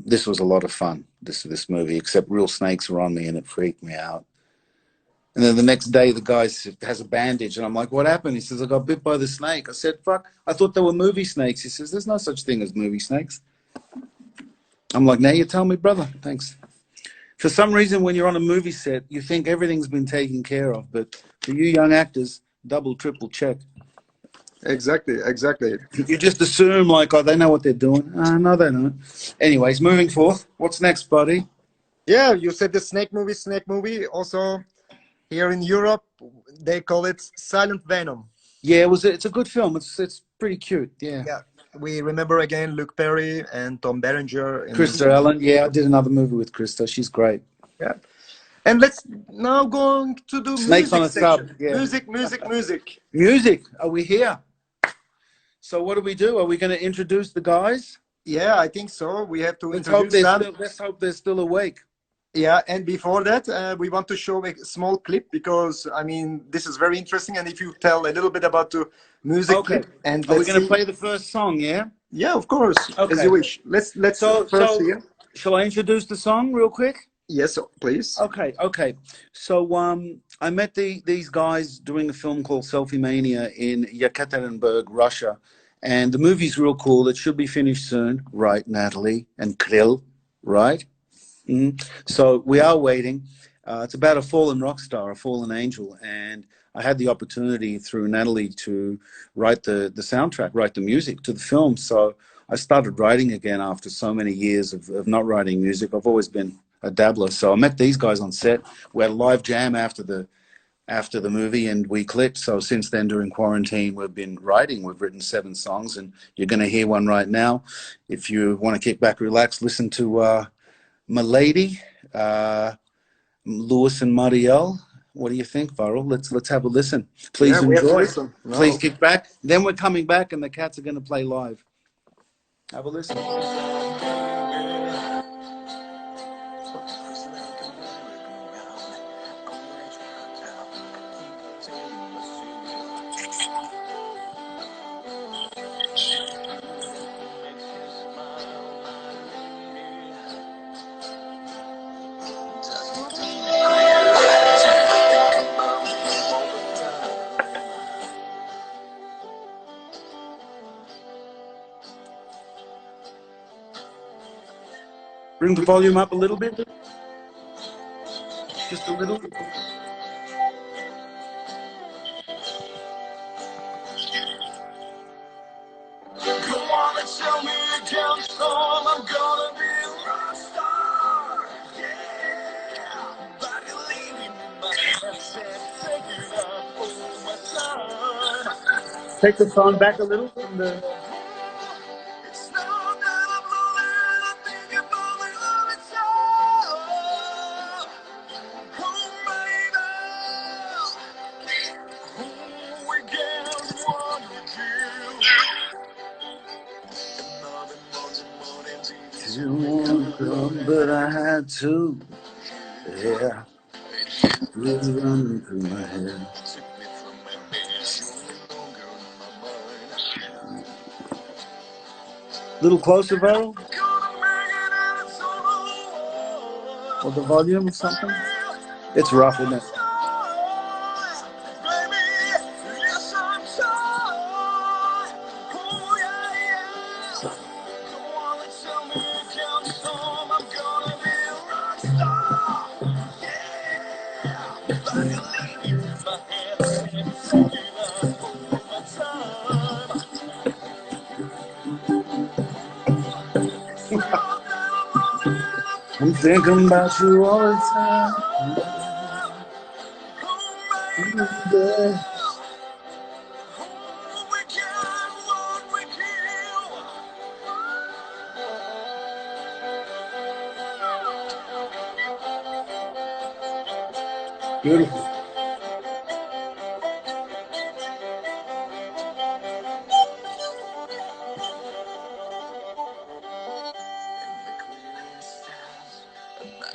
this was a lot of fun, this movie, except real snakes were on me, and it freaked me out. And then the next day, the guy has a bandage, and I'm like, what happened? He says, I got bit by the snake. I said, fuck, I thought they were movie snakes. He says, there's no such thing as movie snakes. I'm like, now you tell me, brother. Thanks. For some reason, when you're on a movie set, you think everything's been taken care of. But for you young actors, double, triple check. Exactly. You just assume, like, oh, they know what they're doing. No, they don't. Anyways, moving forth. What's next, buddy? Yeah, you said the snake movie. Also, here in Europe, they call it Silent Venom. Yeah, it's a good film. It's pretty cute. Yeah. Yeah. We remember again Luke Perry and Tom Berenger. Krista Allen. Yeah, I did another movie with Krista. She's great. Yeah. And let's now going to do Snakes music on a section. Sub. Yeah. Music. Music. Are we here? So what do? Are we going to introduce the guys? Yeah, I think so. We have to Let's hope they're still awake. Yeah, and before that, we want to show a small clip because, I mean, this is very interesting. And if you tell a little bit about the music clip, and are we going to play the first song? Yeah. Yeah, of course, okay. as you wish. Let's first hear. Shall I introduce the song real quick? Yes, please. Okay. So I met these guys doing a film called Selfie Mania in Yekaterinburg, Russia, and the movie's real cool. It should be finished soon, right, Natalie and Krill, right? So we are waiting. It's about a fallen rock star, a fallen angel, and I had the opportunity through Natalie to write the soundtrack, write the music to the film. So I started writing again after so many years of not writing music. I've always been a dabbler. So I met these guys on set. We had a live jam after the movie, and we clicked. So since then, during quarantine, we've been writing. We've written 7 songs, and you're going to hear one right now. If you want to kick back, relax, listen to My Lady, Lewis and Marielle. What do you think, Varel? Let's have a listen. Please enjoy. No. Please kick back. Then we're coming back, and the cats are going to play live. Have a listen. Bring the volume up a little bit. Just a little. Take the phone back a little from the... But I had to, yeah, it's running through my head. Little closer, Varel? Or the volume or something? It's rough, isn't it? I'm thinking about you all the time. Beautiful.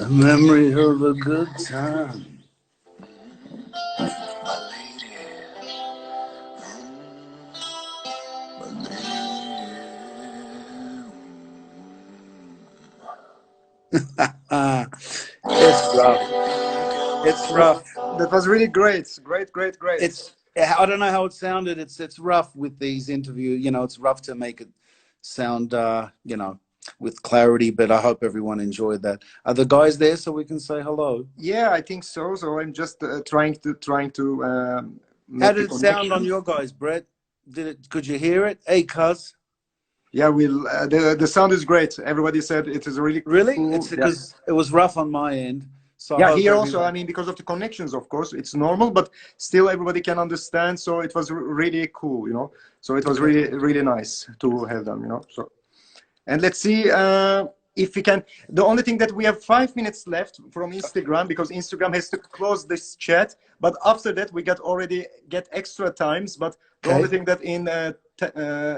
A memory of a good time. It's rough. It's rough. That was really great. Great. It's, I don't know how it sounded. It's rough with these interviews. You know, it's rough to make it sound, you know, with clarity. But I hope everyone enjoyed that. Are the guys there so we can say hello? Yeah, I think so. So I'm just trying to make How the did it sound on connection. your guys, Brett? Could you hear it? Hey, cuz. Yeah, the sound is great. Everybody said it is really Really? cool. It's Yeah. because it was rough on my end. So I Yeah, hope here also, everyone. I mean, because of the connections, of course, it's normal, but still everybody can understand. So it was really cool, you know. So it was Okay. really nice to have them, you know. So, and let's see if we can. The only thing that we have 5 minutes left from Instagram, because Instagram has to close this chat. But after that, we already get extra times. But the only Okay. thing that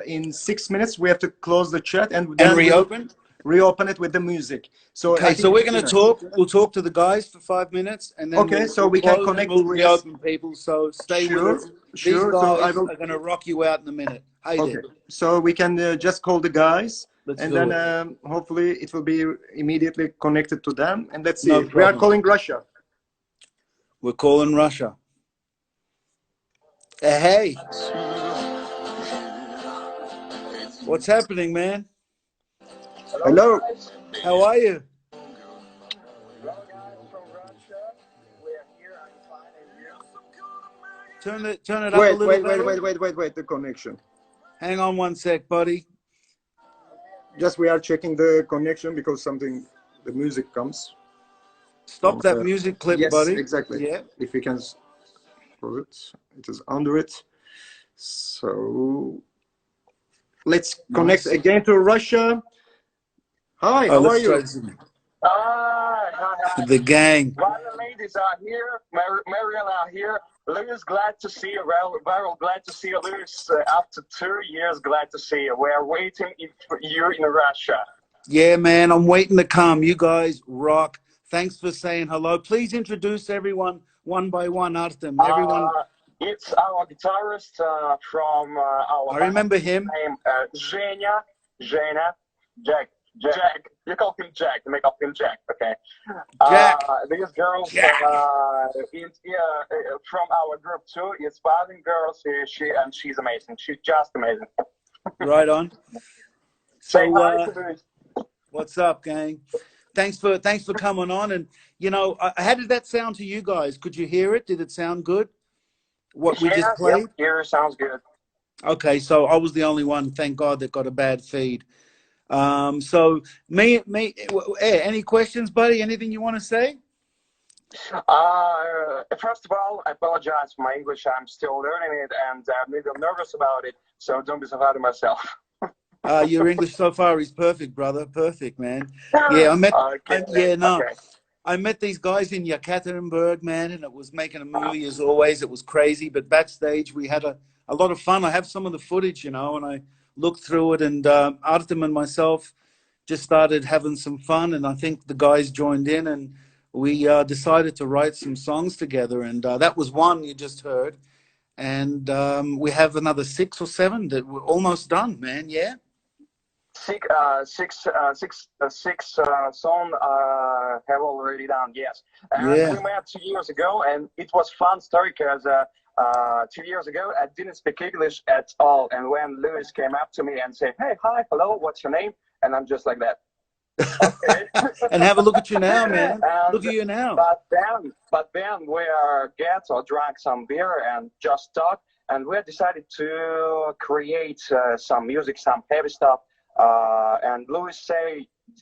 in 6 minutes we have to close the chat, and And then we'll reopen? reopen it with the music. So I Okay, so think, we're going to yeah. talk. We'll talk to the guys for 5 minutes, and then Okay, we'll, so we'll we can close and connect. we'll Yes, reopen people. So stay with sure, us. These sure. So I guys will. are going to rock you out in a minute. Hey Okay, there. so we can just call the guys, Let's and do then it. hopefully it will be immediately connected to them. And let's see. No We are problem. calling Russia. We're calling Russia. Hey, what's happening, man? Hello. How are you? Turn it up a little better. Wait. The connection. Hang on one sec, buddy. Just we are checking the connection because the music comes. Stop that music clip, Yes, buddy. exactly. Yeah. If we can close it, it is under it. So let's connect Nice. again to Russia. Hi, Oh, how are let's try you? this again. Hi. The gang. Ryan ladies are here. Mariel are here. Lewis, glad to see you. Well, glad to see you. Lewis, after 2 years, glad to see you. We are waiting for you in Russia. Yeah, man, I'm waiting to come. You guys rock. Thanks for saying hello. Please introduce everyone one by one, Artem. Everyone. It's our guitarist from our I remember him. name, Zhenya, Jack. You call him Jack. You may call him Jack, okay? Jack. These girls Jack. from our group too. It's Spartan girls. She's amazing. She's just amazing. Right on. Say hi So, to Luis. what's up, gang? Thanks for coming on. And you know, how did that sound to you guys? Could you hear it? Did it sound good? What we just played? Yep, here sounds good. Okay, so I was the only one, thank God, that got a bad feed. So any questions, buddy? Anything you want to say? First of all, I apologize for my English. I'm still learning it, and I'm a little nervous about it. So don't be so hard on myself. Your English so far is perfect, brother. Perfect, man. Yeah, I met these guys in Yekaterinburg, man, and it was making a movie as always. It was crazy, but backstage we had a lot of fun. I have some of the footage, you know, and I looked through it, and Artem and myself just started having some fun, and I think the guys joined in, and we decided to write some songs together, and that was one you just heard, and we have another 6 or 7 that we're almost done, man. Yeah. Six songs have already done, yes. And Yeah. we met 2 years ago, and it was fun story because 2 years ago I didn't speak English at all. And when Lewis came up to me and said, "Hey, hi, hello, what's your name?" And I'm just like that. Okay. And have a look at you now, man. And, Look at you now. But then we get or drank some beer and just talk, and we decided to create some music, some heavy stuff. And Louis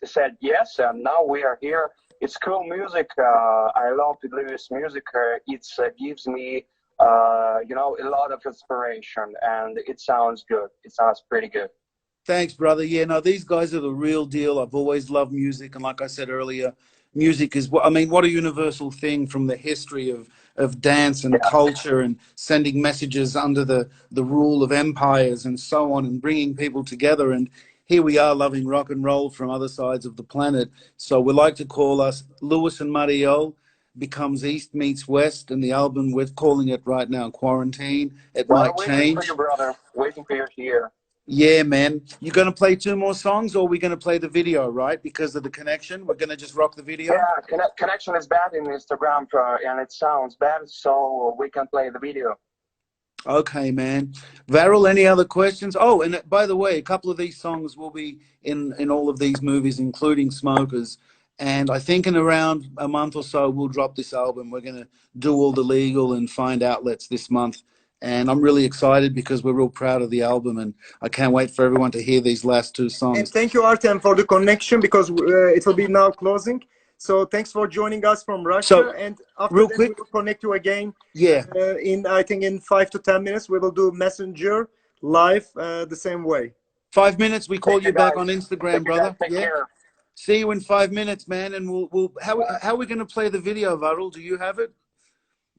said yes, and now we are here. It's cool music. I love Louis' music. It gives me, a lot of inspiration, and it sounds good. It sounds pretty good. Thanks, brother. Yeah, no, these guys are the real deal. I've always loved music, and like I said earlier, music is what I mean. What a universal thing from the history of dance and culture, and sending messages under the rule of empires and so on, and bringing people together. And here we are, loving rock and roll from other sides of the planet. So we like to call us Louis and Mariel becomes East meets West, and the album we're calling it right now Quarantine. It might change. Waiting for you, brother. Waiting for you here. Yeah, man. You're going to play 2 more songs, or we're going to play the video, right? Because of the connection, we're going to just rock the video? Yeah, connection is bad in Instagram, and it sounds bad, so we can play the video. Okay, man. Varel, any other questions? Oh, and by the way, a couple of these songs will be in all of these movies, including Smokers. And I think in around a month or so, we'll drop this album. We're going to do all the legal and find outlets this month. And I'm really excited because we're real proud of the album, and I can't wait for everyone to hear these last 2 songs. And thank you, Artem, for the connection, because it will be now closing. So thanks for joining us from Russia. And after real that, quick, we will connect you again. Yeah. I think in 5 to 10 minutes, we will do Messenger live the same way. 5 minutes, we call you back on Instagram, brother. Take care. See you in 5 minutes, man. And we'll how are we going to play the video, Varel? Do you have it?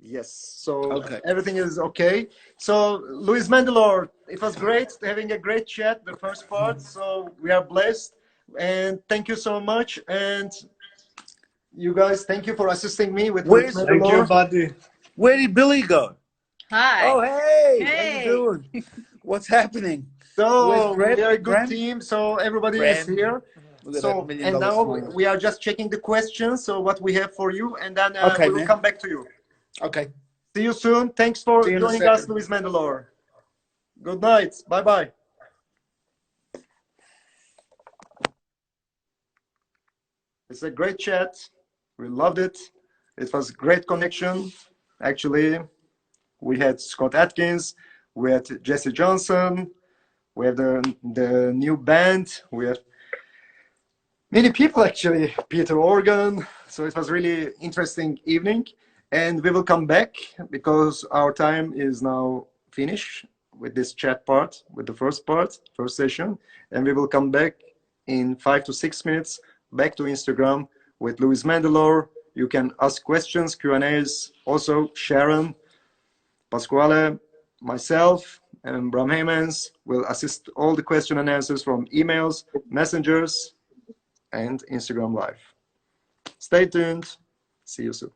Yes, so everything is okay. So, Louis Mandylor, it was great having a great chat, the first part. So, we are blessed. And thank you so much. And you guys, thank you for assisting me with Louis Mandylor. Thank you, buddy. Where did Billy go? Hi. Oh, hey. Hey. How you doing? What's happening? So, we are a good team. So, everybody is here. So, and now we are just checking the questions. So, what we have for you. And then we will come back to you. Okay. See you soon. Thanks for joining us, Louis Mandylor. Good night. Bye-bye. It's a great chat. We loved it. It was great connection. Actually, we had Scott Atkins. We had Jesse Johnson. We have the new band. We have many people, actually. Peter Organ. So it was really interesting evening. And we will come back because our time is now finished with this chat part, with the first session. And we will come back in 5 to 6 minutes back to Instagram with Louis Mandylor. You can ask questions, Q&As. Also, Sharon, Pasquale, myself, and Bram Heymans will assist all the question and answers from emails, messengers, and Instagram Live. Stay tuned. See you soon.